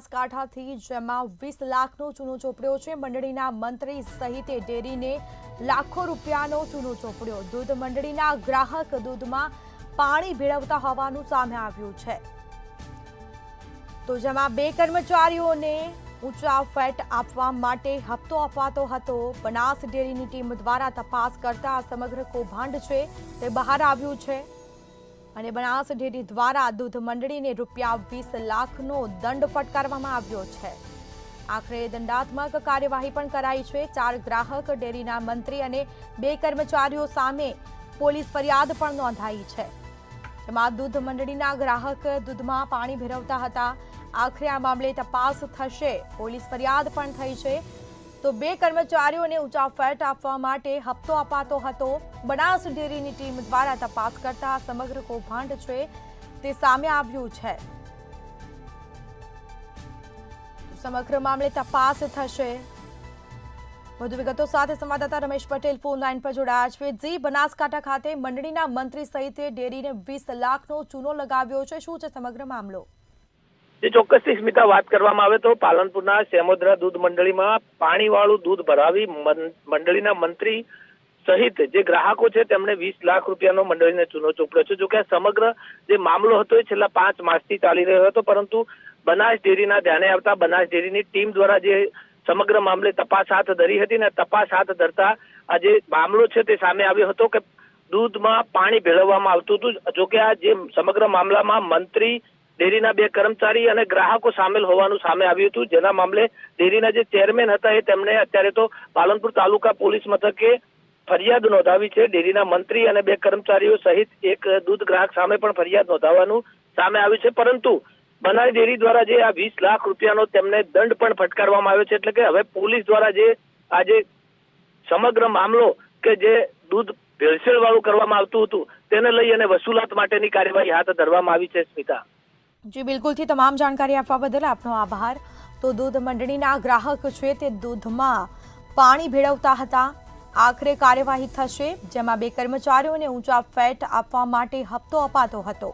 બનાસકાંઠાથી, જેમાં 20 લાખનો ચૂનો ચોપડ્યો છે। મંડળીના મંત્રી સહિત ડેરીને લાખો રૂપિયાનો ચૂનો ચોપડ્યો। દૂધ મંડળીના ગ્રાહક દૂધમાં પાણી ભેળવતા હોવાનું સામે આવ્યું છે। તો જેમાં 2 કર્મચારીઓને ઊંચા ફેટ આપવા માટે હપ્તો અપાતો હતો। બનાસ ડેરીની ટીમ દ્વારા તપાસ કરતા સમગ્ર કૌભાંડ છે તે બહાર આવ્યું છે અને બનાસ ડેરી દ્વારા દૂધ મંડળીને રૂપિયા 20 લાખનો દંડ ફટકારવામાં આવ્યો છે। આખરે દંડાત્મક કાર્યવાહી પણ કરાઈ છે। 4 ગ્રાહક, ડેરીના મંત્રી અને 2 કર્મચારીઓ સામે પોલીસ ફરિયાદ પણ નોંધાઈ છે। જેમાં દૂધ મંડળીના ગ્રાહક દૂધમાં પાણી ભેળવતા હતા। આખરે આ મામલે તપાસ થશે। પોલીસ ફરિયાદ પણ થઈ છે। તો 2 કર્મચારીઓને ઊંચા ફેટ આપવા માટે હપ્તો અપાતો હતો। બનાસ ડેરીની ટીમ દ્વારા તપાસ કરતા સમગ્ર કૌભાંડ છે તે સામે આવ્યું છે। સમગ્ર મામલે તપાસ થશે। વધુ વિગતો સાથે સંવાદદાતા રમેશ પટેલ ફોન લાઈન પર જોડાયા છે। જી, બનાસકાંઠા ખાતે મંડળીના મંત્રી સહિત ડેરીને 20 લાખનો ચૂનો લગાવ્યો છે, શું છે સમગ્ર મામલો? જે ચોક્કસથી સ્મિતા વાત કરવામાં આવે તો પાલનપુરના સેમોદરા દૂધ મંડળીમાં પાણીવાળું દૂધ ભરાવી મંડળીના મંત્રી સહિત જે ગ્રાહકો છે તેમણે 20 લાખ રૂપિયાનો મંડળીને ચૂનો ચોપડ્યો છે। જોકે સમગ્ર જે મામલો હતો એ છેલ્લા 5 માસથી ચાલી રહ્યો હતો, પરંતુ બનાસ ડેરીના ધ્યાને આવતા બનાસ ડેરીની ટીમ દ્વારા જે સમગ્ર મામલે તપાસ હાથ ધરી હતી ને તપાસ હાથ ધરતા આ જે મામલો છે તે સામે આવ્યો હતો કે દૂધમાં પાણી ભેળવવામાં આવતું હતું। જોકે આ જે સમગ્ર મામલામાં મંત્રી, ડેરીના 2 કર્મચારી અને ગ્રાહકો સામેલ હોવાનું સામે આવ્યું હતું। જેના મામલે ડેરીના જે ચેરમેન હતા એ તેમણે અત્યારે તો પાલનપુર તાલુકા પોલીસ મથકે ફરિયાદ નોંધાવી છે। ડેરીના મંત્રી અને 2 કર્મચારીઓ સહિત એક દૂધ ગ્રાહક સામે પણ ફરિયાદ નોંધાવવાનું સામે આવ્યું છે। પરંતુ બનાસ ડેરી દ્વારા જે આ 20 લાખ રૂપિયાનો તેમને દંડ પણ ફટકારવામાં આવ્યો છે। એટલે કે હવે પોલીસ દ્વારા જે આજે સમગ્ર મામલો કે જે દૂધ ભેળસેળ વાળું કરવામાં આવતું હતું તેને લઈ અને વસૂલાત માટેની કાર્યવાહી હાથ ધરવામાં આવી છે। સ્મિતા, જી બિલકુલથી તમામ જાણકારી આપવા બદલ આપનો આભાર। તો દૂધ મંડળીના ગ્રાહક છે તે દૂધમાં પાણી ભેળવતા હતા। આખરે કાર્યવાહી થશે, જેમાં 2 કર્મચારીઓને ઊંચા ફેટ આપવા માટે હપ્તો અપાતો હતો।